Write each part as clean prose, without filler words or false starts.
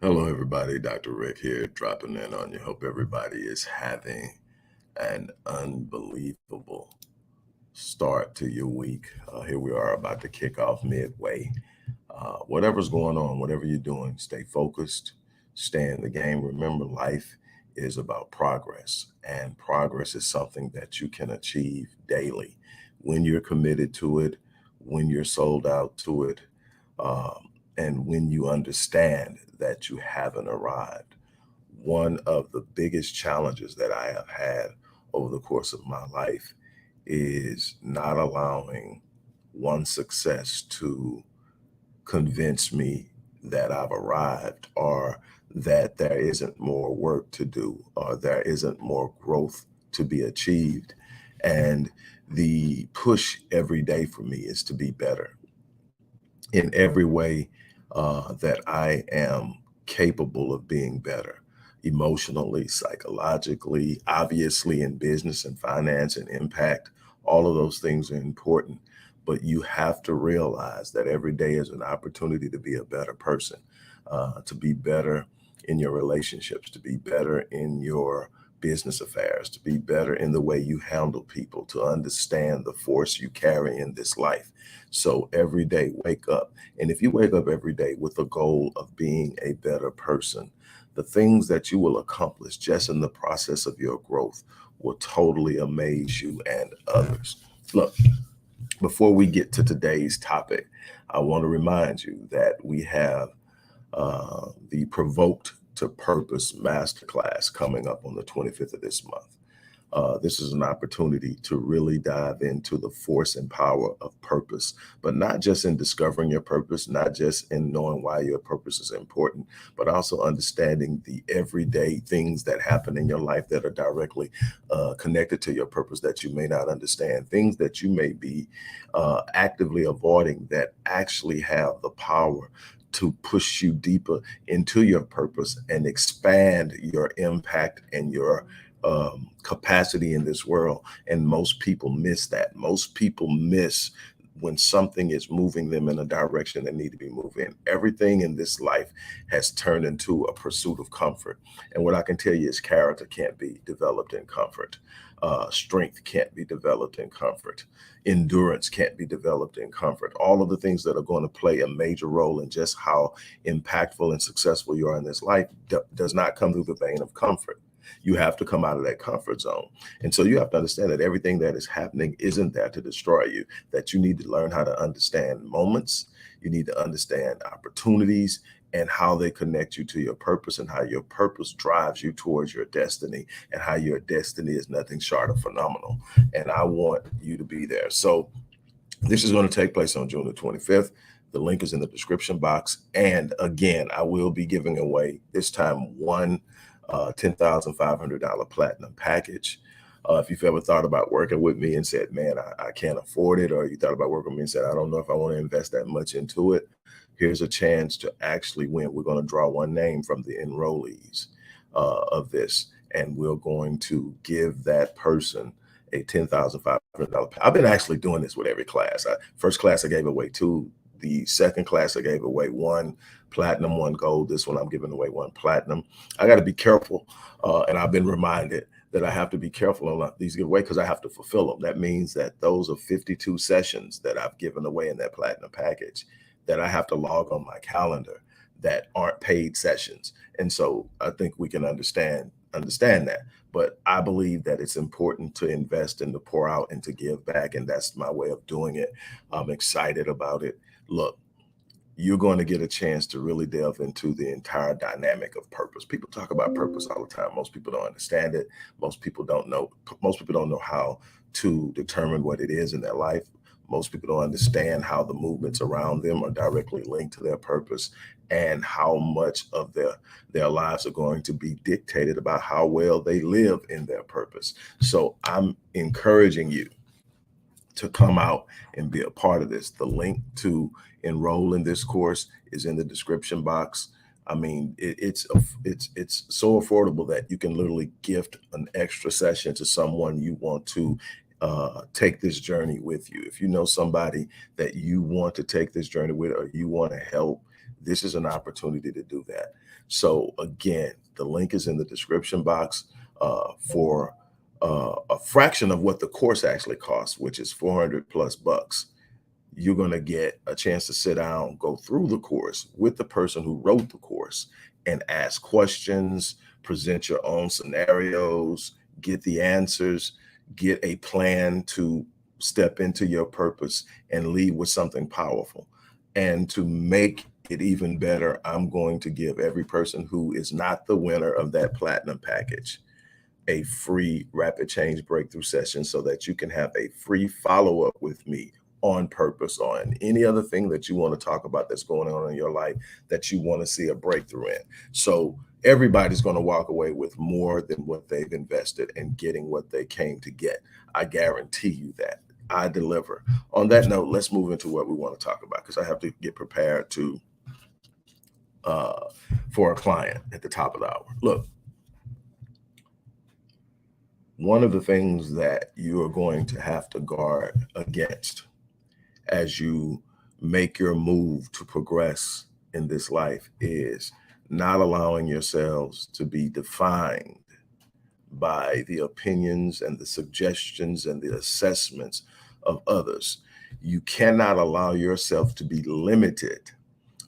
Hello, everybody. Dr. Rick here, dropping in on you. Hope everybody is having an unbelievable start to your week. Here we are about to kick off midway. Whatever's going on, whatever you're doing, stay focused, stay in the game. Remember, life is about progress, and progress is something that you can achieve daily when you're committed to it, when you're sold out to it, and when you understand that you haven't arrived. One of the biggest challenges that I have had over the course of my life is not allowing one success to convince me that I've arrived, or that there isn't more work to do, or there isn't more growth to be achieved. And the push every day for me is to be better in every way that I am capable of being better, emotionally, psychologically, obviously in business and finance and impact. All of those things are important, but you have to realize that every day is an opportunity to be a better person, to be better in your relationships, to be better in your business affairs, to be better in the way you handle people, to understand the force you carry in this life. So every day, wake up. And if you wake up every day with the goal of being a better person, the things that you will accomplish just in the process of your growth will totally amaze you and others. Look, before we get to today's topic, I want to remind you that we have the Provoked to Purpose Masterclass coming up on the 25th of this month. This is an opportunity to really dive into the force and power of purpose, but not just in discovering your purpose, not just in knowing why your purpose is important, but also understanding the everyday things that happen in your life that are directly connected to your purpose that you may not understand, things that you may be actively avoiding that actually have the power to push you deeper into your purpose and expand your impact and your capacity in this world. And most people miss that. Most people miss when something is moving them in a direction they need to be moving. Everything in this life has turned into a pursuit of comfort. And what I can tell you is character can't be developed in comfort. Strength can't be developed in comfort. Endurance can't be developed in comfort. All of the things that are going to play a major role in just how impactful and successful you are in this life does not come through the vein of comfort. You have to come out of that comfort zone. And so you have to understand that everything that is happening isn't there to destroy you, that you need to learn how to understand moments. You need to understand opportunities and how they connect you to your purpose, and how your purpose drives you towards your destiny, and how your destiny is nothing short of phenomenal. And I want you to be there. So this is going to take place on June the 25th. The link is in the description box. And again, I will be giving away this time one $10,500 platinum package. If you've ever thought about working with me and said, man, I can't afford it, or you thought about working with me and said, I don't know if I want to invest that much into it, here's a chance to actually win. We're going to draw one name from the enrollees of this, and we're going to give that person a $10,500. I've been actually doing this with every class. First class, I gave away two. The second class, I gave away one platinum, one gold. This one, I'm giving away one platinum. I got to be careful, and I've been reminded that I have to be careful on these giveaways because I have to fulfill them. That means that those are 52 sessions that I've given away in that platinum package that I have to log on my calendar that aren't paid sessions. And so I think we can understand that. But I believe that it's important to invest and to pour out and to give back, and that's my way of doing it. I'm excited about it. Look, you're going to get a chance to really delve into the entire dynamic of purpose. People talk about purpose all the time. Most people don't understand it. Most people don't know how to determine what it is in their life. Most people don't understand how the movements around them are directly linked to their purpose, and how much of their lives are going to be dictated about how well they live in their purpose. So I'm encouraging you to come out and be a part of this. The link to enroll in this course is in the description box. I mean, it's so affordable that you can literally gift an extra session to someone you want to take this journey with you. If you know somebody that you want to take this journey with, or you want to help This is an opportunity to do that. So again, the link is in the description box for a fraction of what the course actually costs, which is 400 plus bucks. You're going to get a chance to sit down, go through the course with the person who wrote the course and ask questions, present your own scenarios, get the answers, get a plan to step into your purpose and lead with something powerful. And to make it even better, I'm going to give every person who is not the winner of that platinum package a free rapid change breakthrough session so that you can have a free follow-up with me on purpose on any other thing that you want to talk about that's going on in your life that you want to see a breakthrough in. So everybody's going to walk away with more than what they've invested and getting what they came to get. I guarantee you that. I deliver. On that note, let's move into what we want to talk about, because I have to get prepared to for a client at the top of the hour. Look, one of the things that you are going to have to guard against as you make your move to progress in this life is not allowing yourselves to be defined by the opinions and the suggestions and the assessments of others. You cannot allow yourself to be limited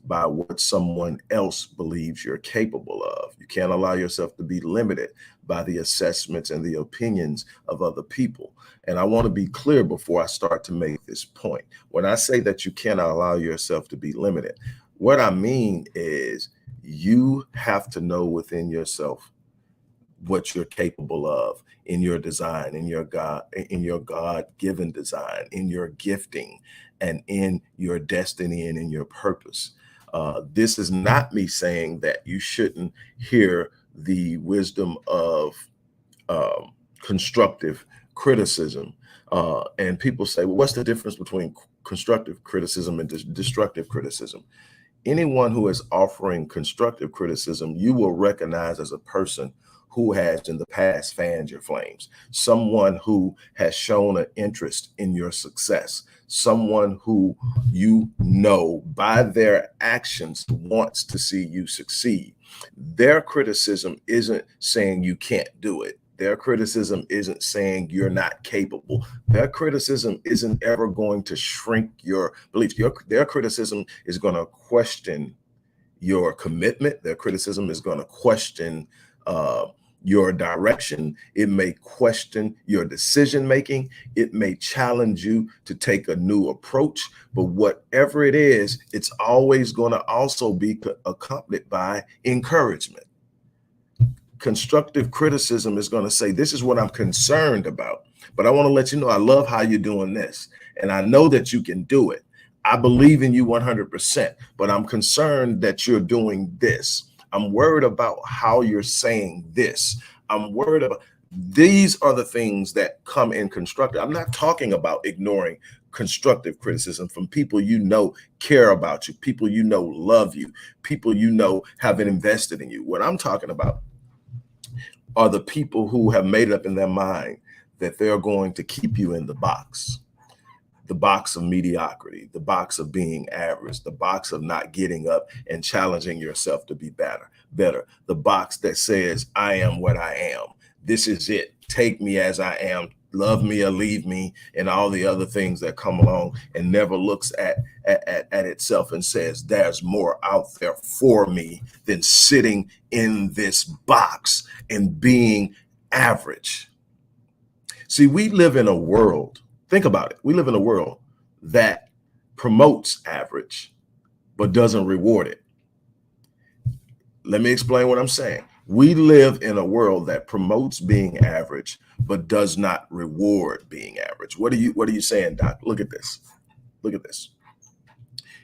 by what someone else believes you're capable of. You can't allow yourself to be limited by the assessments and the opinions of other people. And I want to be clear before I start to make this point. When I say that you cannot allow yourself to be limited, what I mean is you have to know within yourself what you're capable of in your design, in your God-given design, in your gifting, and in your destiny and in your purpose. This is not me saying that you shouldn't hear the wisdom of constructive criticism. And people say, well, what's the difference between constructive criticism and destructive criticism? Anyone who is offering constructive criticism, you will recognize as a person who has in the past fanned your flames, someone who has shown an interest in your success, someone who you know by their actions wants to see you succeed. Their criticism isn't saying you can't do it. Their criticism isn't saying you're not capable. Their criticism isn't ever going to shrink your beliefs. Their criticism is going to question your commitment. Their criticism is going to question your direction. It may question your decision making. It may challenge you to take a new approach. But whatever it is, it's always going to also be accompanied by encouragement. Constructive criticism is going to say, this is what I'm concerned about, but I want to let you know I love how you're doing this, and I know that you can do it. I believe in you 100%, but I'm concerned that you're doing this. I'm worried about how you're saying this. I'm worried about, these are the things that come in constructive. I'm not talking about ignoring constructive criticism from people you know care about you, people you know love you, people you know have invested in you. What I'm talking about are the people who have made up in their mind that they're going to keep you in the box of mediocrity, the box of being average, the box of not getting up and challenging yourself to be better, the box that says, I am what I am. This is it. Take me as I am. Love me or leave me, and all the other things that come along, and never looks at itself and says, there's more out there for me than sitting in this box and being average. See, we live in a world, think about it. We live in a world that promotes average, but doesn't reward it. Let me explain what I'm saying. We live in a world that promotes being average, but does not reward being average. What are you saying, Doc? Look at this. Look at this.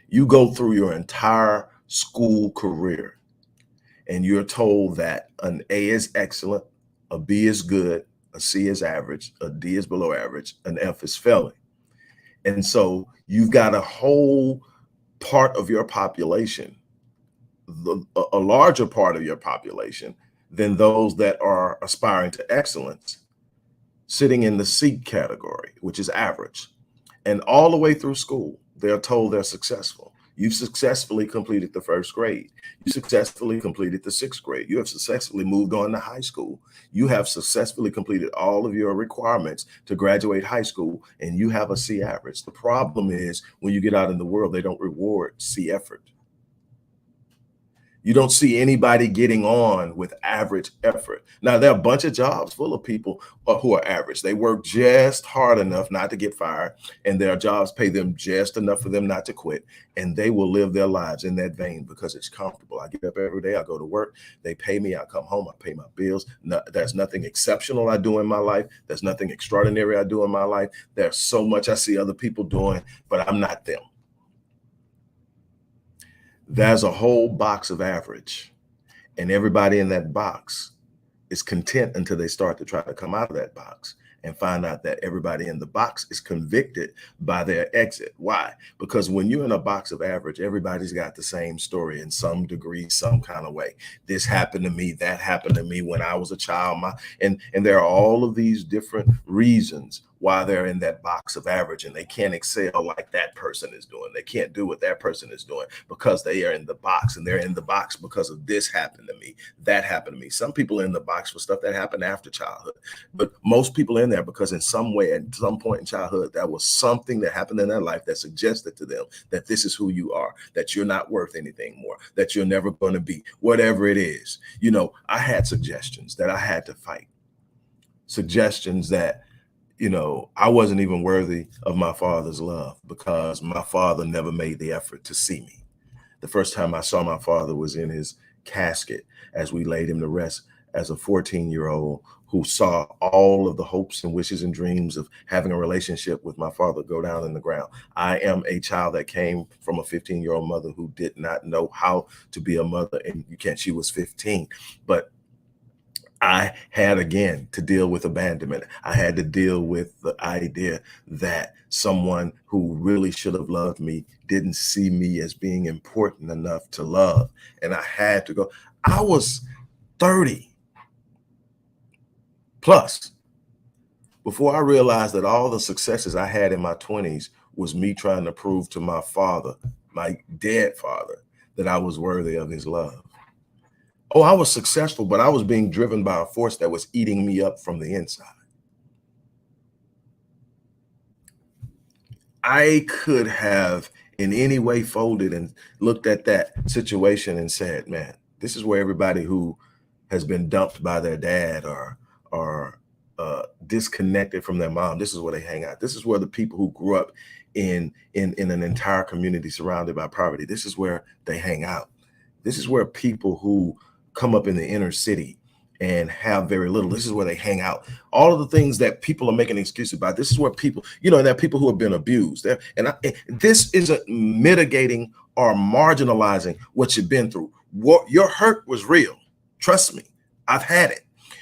You go through your entire school career and you're told that an A is excellent, a B is good, a C is average, a D is below average, an F is failing. And so you've got a whole part of your population, a larger part of your population than those that are aspiring to excellence, sitting in the C category, which is average. And all the way through school, they're told they're successful. You've successfully completed the first grade. You successfully completed the sixth grade. You have successfully moved on to high school. You have successfully completed all of your requirements to graduate high school, and you have a C average. The problem is when you get out in the world, they don't reward C effort. You don't see anybody getting on with average effort. Now, there are a bunch of jobs full of people who are average. They work just hard enough not to get fired, and their jobs pay them just enough for them not to quit, and they will live their lives in that vein because it's comfortable. I get up every day, I go to work, they pay me, I come home, I pay my bills. No, there's nothing exceptional I do in my life. There's nothing extraordinary I do in my life. There's so much I see other people doing, but I'm not them. There's a whole box of average, and everybody in that box is content until they start to try to come out of that box and find out that everybody in the box is convicted by their exit. Why? Because when you're in a box of average, everybody's got the same story in some degree, some kind of way. This happened to me, that happened to me when I was a child. And there are all of these different reasons why they're in that box of average, and they can't excel like that person is doing. They can't do what that person is doing because they are in the box, and they're in the box because of this happened to me, that happened to me. Some people are in the box for stuff that happened after childhood, but most people are in there because in some way, at some point in childhood, that was something that happened in their life that suggested to them that this is who you are, that you're not worth anything more, that you're never going to be, whatever it is. You know, I had suggestions that I had to fight, suggestions that I wasn't even worthy of my father's love because my father never made the effort to see me. The first time I saw my father was in his casket as we laid him to rest as a 14-year-old who saw all of the hopes and wishes and dreams of having a relationship with my father go down in the ground. I am a child that came from a 15-year-old mother who did not know how to be a mother, and she was 15. But I had again to deal with abandonment. I had to deal with the idea that someone who really should have loved me didn't see me as being important enough to love. And I had to go. I was 30 plus before I realized that all the successes I had in my 20s was me trying to prove to my father, my dead father, that I was worthy of his love. Oh, I was successful, but I was being driven by a force that was eating me up from the inside. I could have in any way folded and looked at that situation and said, man, this is where everybody who has been dumped by their dad or disconnected from their mom, this is where they hang out. This is where the people who grew up in an entire community surrounded by poverty, this is where they hang out. This is where people who come up in the inner city and have very little, this is where they hang out. All of the things that people are making excuses about, this is where people, there are people who have been abused. This isn't mitigating or marginalizing what you've been through. What your hurt was real. Trust me, I've had it.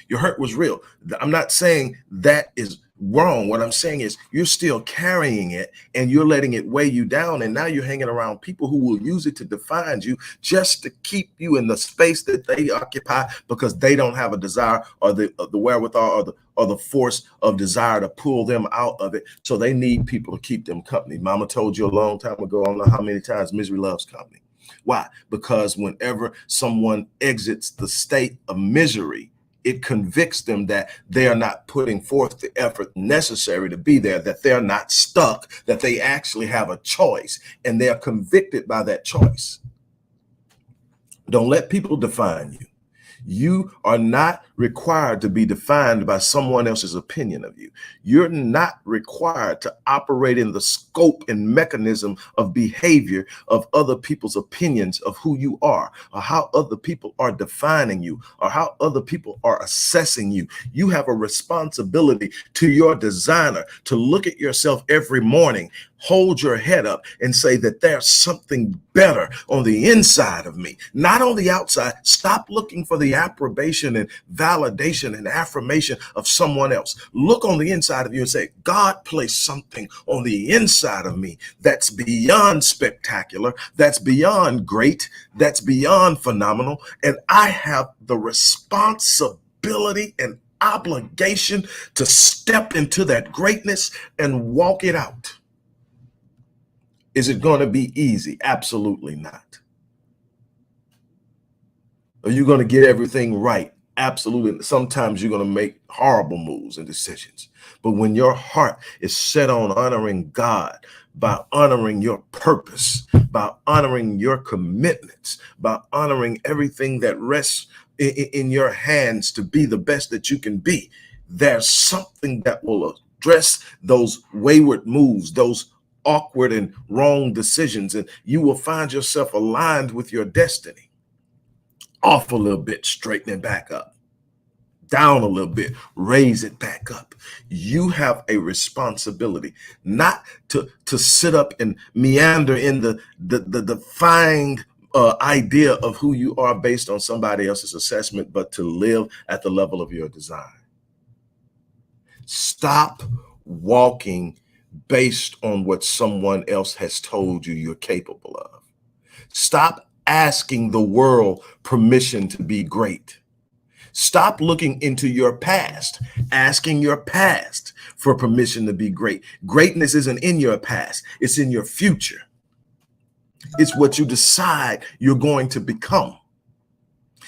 Your hurt was real. I'm not saying that is wrong. What I'm saying is you're still carrying it and you're letting it weigh you down. And now you're hanging around people who will use it to define you just to keep you in the space that they occupy because they don't have a desire or the wherewithal or the force of desire to pull them out of it. So they need people to keep them company. Mama told you a long time ago, I don't know how many times, misery loves company. Why? Because whenever someone exits the state of misery, it convicts them that they are not putting forth the effort necessary to be there, that they're not stuck, that they actually have a choice, and they're convicted by that choice. Don't let people define you. You are not required to be defined by someone else's opinion of you. You're not required to operate in the scope and mechanism of behavior of other people's opinions of who you are, or how other people are defining you, or how other people are assessing you. You have a responsibility to your designer to look at yourself every morning, hold your head up and say that there's something better on the inside of me, not on the outside. Stop looking for the approbation and validation and affirmation of someone else. Look on the inside of you and say, God placed something on the inside of me that's beyond spectacular, that's beyond great, that's beyond phenomenal. And I have the responsibility and obligation to step into that greatness and walk it out. Is it going to be easy? Absolutely not. Are you going to get everything right? Absolutely. Sometimes you're going to make horrible moves and decisions. But when your heart is set on honoring God, by honoring your purpose, by honoring your commitments, by honoring everything that rests in your hands to be the best that you can be, there's something that will address those wayward moves, those awkward and wrong decisions, and you will find yourself aligned with your destiny. Off a little bit, straighten it back up. Down a little bit, raise it back up. You have a responsibility not to sit up and meander in the defined idea of who you are based on somebody else's assessment, but to live at the level of your design. Stop walking based on what someone else has told you you're capable of. Stop asking the world permission to be great. Stop looking into your past, asking your past for permission to be great. Greatness isn't in your past, it's in your future. It's what you decide you're going to become.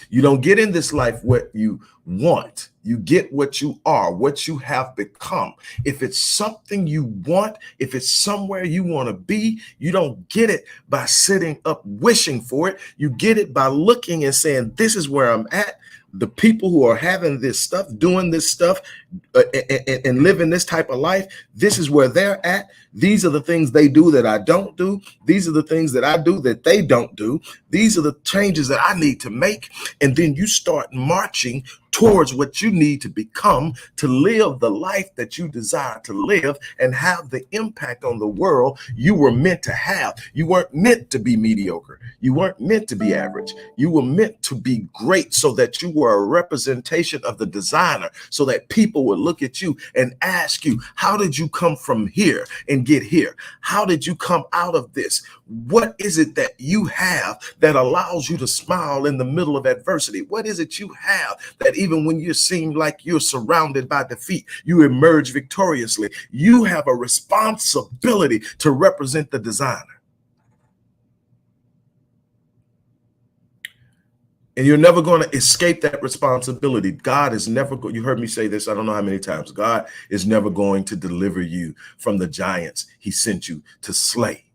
You don't get in this life what you want. You get what you are, what you have become. If it's something you want, if it's somewhere you want to be, you don't get it by sitting up wishing for it. You get it by looking and saying, this is where I'm at. The people who are having this stuff, doing this stuff, and living this type of life, this is where they're at. These are the things they do that I don't do. These are the things that I do that they don't do. These are the changes that I need to make. And then you start marching towards what you need to become to live the life that you desire to live and have the impact on the world you were meant to have. You weren't meant to be mediocre. You weren't meant to be average. You were meant to be great so that you were a representation of the designer, so that people would look at you and ask you, how did you come from here and get here? How did you come out of this? What is it that you have that allows you to smile in the middle of adversity? What is it you have that even when you seem like you're surrounded by defeat, you emerge victoriously? You have a responsibility to represent the designer. And you're never going to escape that responsibility. God is never going, you heard me say this, I don't know how many times, God is never going to deliver you from the giants he sent you to slay.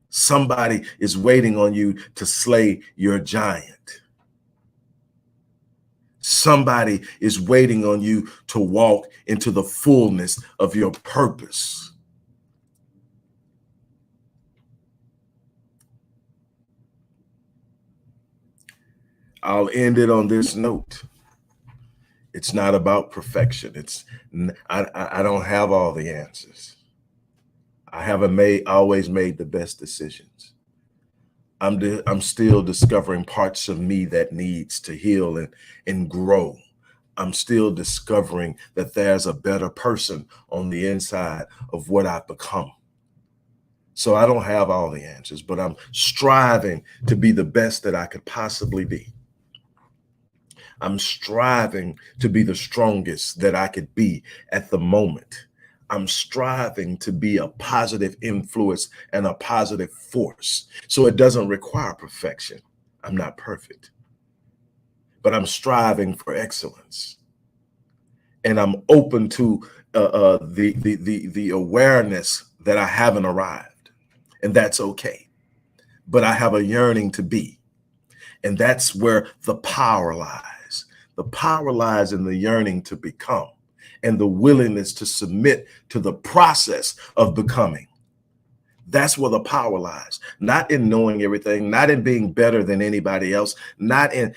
Somebody is waiting on you to slay your giant. Somebody is waiting on you to walk into the fullness of your purpose. I'll end it on this note. It's not about perfection. I don't have all the answers. I haven't always made the best decisions. I'm still discovering parts of me that needs to heal and grow. I'm still discovering that there's a better person on the inside of what I've become. So I don't have all the answers, but I'm striving to be the best that I could possibly be. I'm striving to be the strongest that I could be at the moment. I'm striving to be a positive influence and a positive force. So it doesn't require perfection. I'm not perfect, but I'm striving for excellence. And I'm open to the awareness that I haven't arrived, and that's okay. But I have a yearning to be, and that's where the power lies. The power lies in the yearning to become and the willingness to submit to the process of becoming. That's where the power lies, not in knowing everything, not in being better than anybody else, not in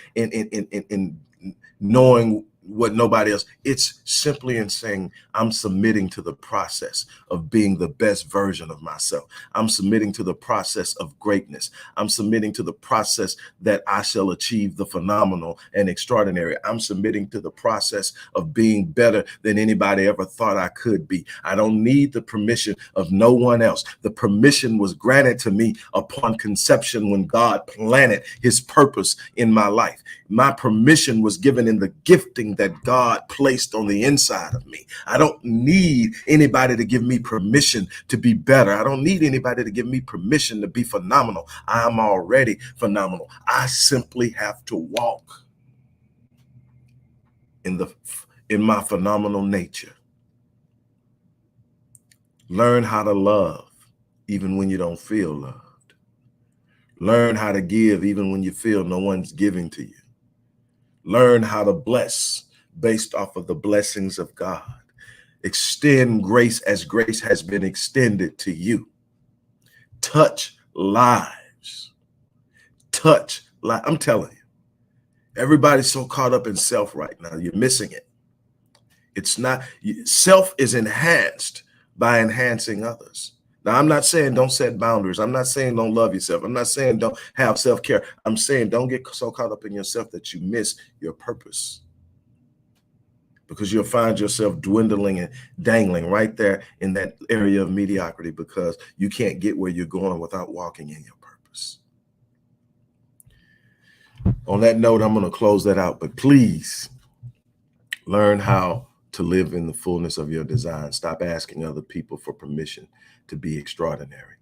knowing what nobody else. It's simply in saying, I'm submitting to the process of being the best version of myself. I'm submitting to the process of greatness. I'm submitting to the process that I shall achieve the phenomenal and extraordinary. I'm submitting to the process of being better than anybody ever thought I could be. I don't need the permission of no one else. The permission was granted to me upon conception when God planted his purpose in my life. My permission was given in the gifting that God placed on the inside of me. I don't need anybody to give me permission to be better. I don't need anybody to give me permission to be phenomenal. I'm already phenomenal. I simply have to walk in my phenomenal nature. Learn how to love even when you don't feel loved. Learn how to give even when you feel no one's giving to you. Learn how to bless based off of the blessings of God. Extend grace as grace has been extended to you. Touch lives. I'm telling you, everybody's so caught up in self right now. You're missing it. It's not, self is enhanced by enhancing others. Now, I'm not saying don't set boundaries. I'm not saying don't love yourself. I'm not saying don't have self-care. I'm saying don't get so caught up in yourself that you miss your purpose, because you'll find yourself dwindling and dangling right there in that area of mediocrity, because you can't get where you're going without walking in your purpose. On that note, I'm going to close that out, but please learn how to live in the fullness of your design. Stop asking other people for permission to be extraordinary.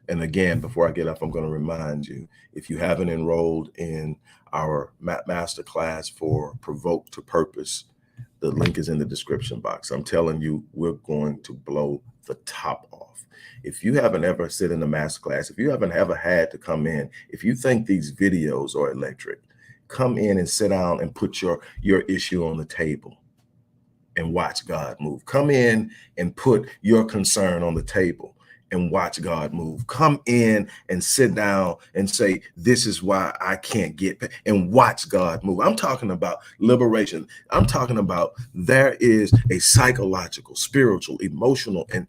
And again, before I get up, I'm going to remind you, if you haven't enrolled in our master class for Provoked to Purpose, the link is in the description box. I'm telling you, we're going to blow the top off. If you haven't ever sit in a master class, if you haven't ever had to come in, if you think these videos are electric, come in and sit down and put your issue on the table and watch God move. Come in and put your concern on the table and watch God move. Come in and sit down and say, this is why I can't get, and watch God move. I'm talking about liberation. I'm talking about there is a psychological, spiritual, emotional, and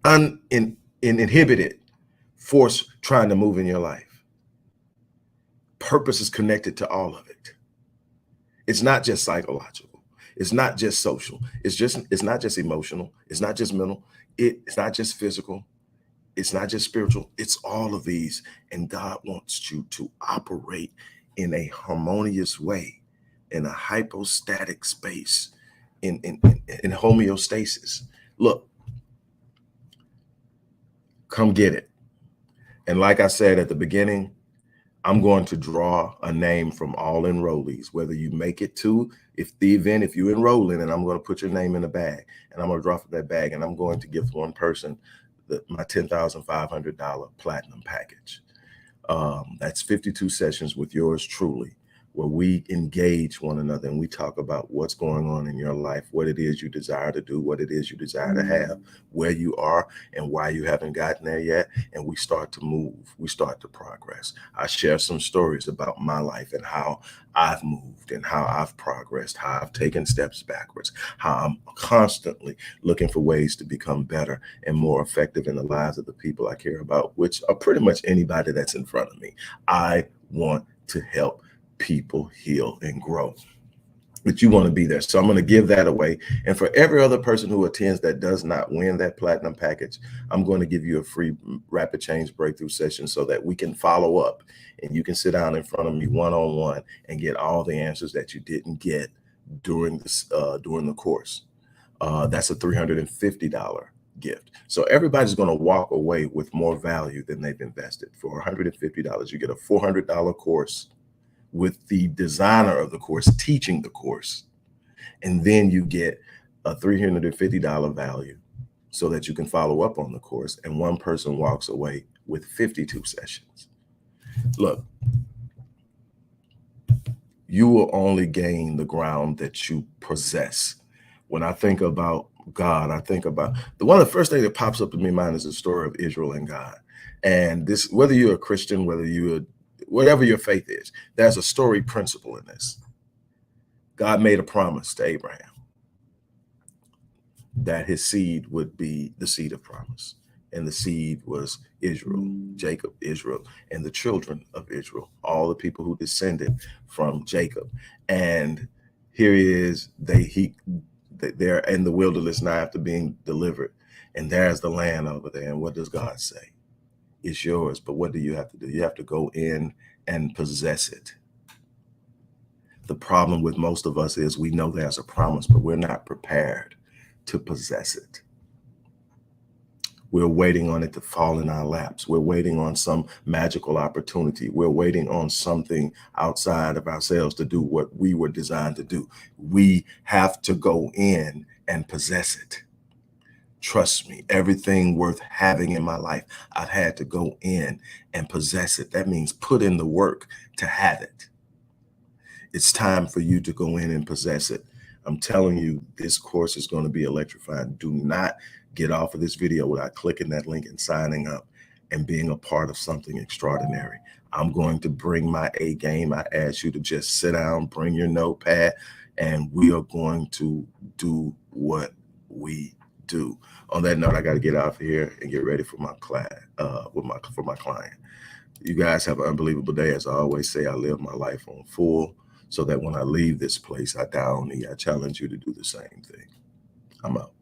uninhibited force trying to move in your life. Purpose is connected to all of it. It's not just psychological. It's not just social. It's not just emotional. It's not just mental. It's not just physical. It's not just spiritual. It's all of these. And God wants you to operate in a harmonious way, in a hypostatic space, in homeostasis. Look, come get it. And like I said at the beginning, I'm going to draw a name from all enrollees, whether you make it to the event, if you enroll in, and I'm going to put your name in a bag, and I'm going to draw from that bag, and I'm going to give one person my $10,500 platinum package. That's 52 sessions with yours truly, where we engage one another and we talk about what's going on in your life, what it is you desire to do, what it is you desire to have, where you are and why you haven't gotten there yet. And we start to move, we start to progress. I share some stories about my life and how I've moved and how I've progressed, how I've taken steps backwards, how I'm constantly looking for ways to become better and more effective in the lives of the people I care about, which are pretty much anybody that's in front of me. I want to help people heal and grow, but you want to be there. So I'm going to give that away. And for every other person who attends that does not win that platinum package, I'm going to give you a free rapid change breakthrough session so that we can follow up and you can sit down in front of me one-on-one and get all the answers that you didn't get during the course. That's a $350 gift. So everybody's going to walk away with more value than they've invested. For $150, you get a $400 course with the designer of the course teaching the course. And then you get a $350 value so that you can follow up on the course. And one person walks away with 52 sessions. Look, you will only gain the ground that you possess. When I think about God, I think about one of the first things that pops up in my mind is the story of Israel and God. And this, whether you're a Christian, whatever your faith is, there's a story principle in this. God made a promise to Abraham that his seed would be the seed of promise. And the seed was Israel, Jacob, Israel, and the children of Israel, all the people who descended from Jacob. And here he is, they're in the wilderness now after being delivered. And there's the land over there. And what does God say? It's yours, but what do you have to do? You have to go in and possess it. The problem with most of us is we know there's a promise, but we're not prepared to possess it. We're waiting on it to fall in our laps. We're waiting on some magical opportunity. We're waiting on something outside of ourselves to do what we were designed to do. We have to go in and possess it. Trust me, everything worth having in my life, I've had to go in and possess it. That means put in the work to have it. It's time for you to go in and possess it. I'm telling you, this course is going to be electrifying. Do not get off of this video without clicking that link and signing up and being a part of something extraordinary. I'm going to bring my A game. I ask you to just sit down, bring your notepad, and we are going to do what we do. On that note, I got to get out of here and get ready for my class, for my client. You guys have an unbelievable day. As I always say, I live my life on full so that when I leave this place, I die on me. I challenge you to do the same thing. I'm out.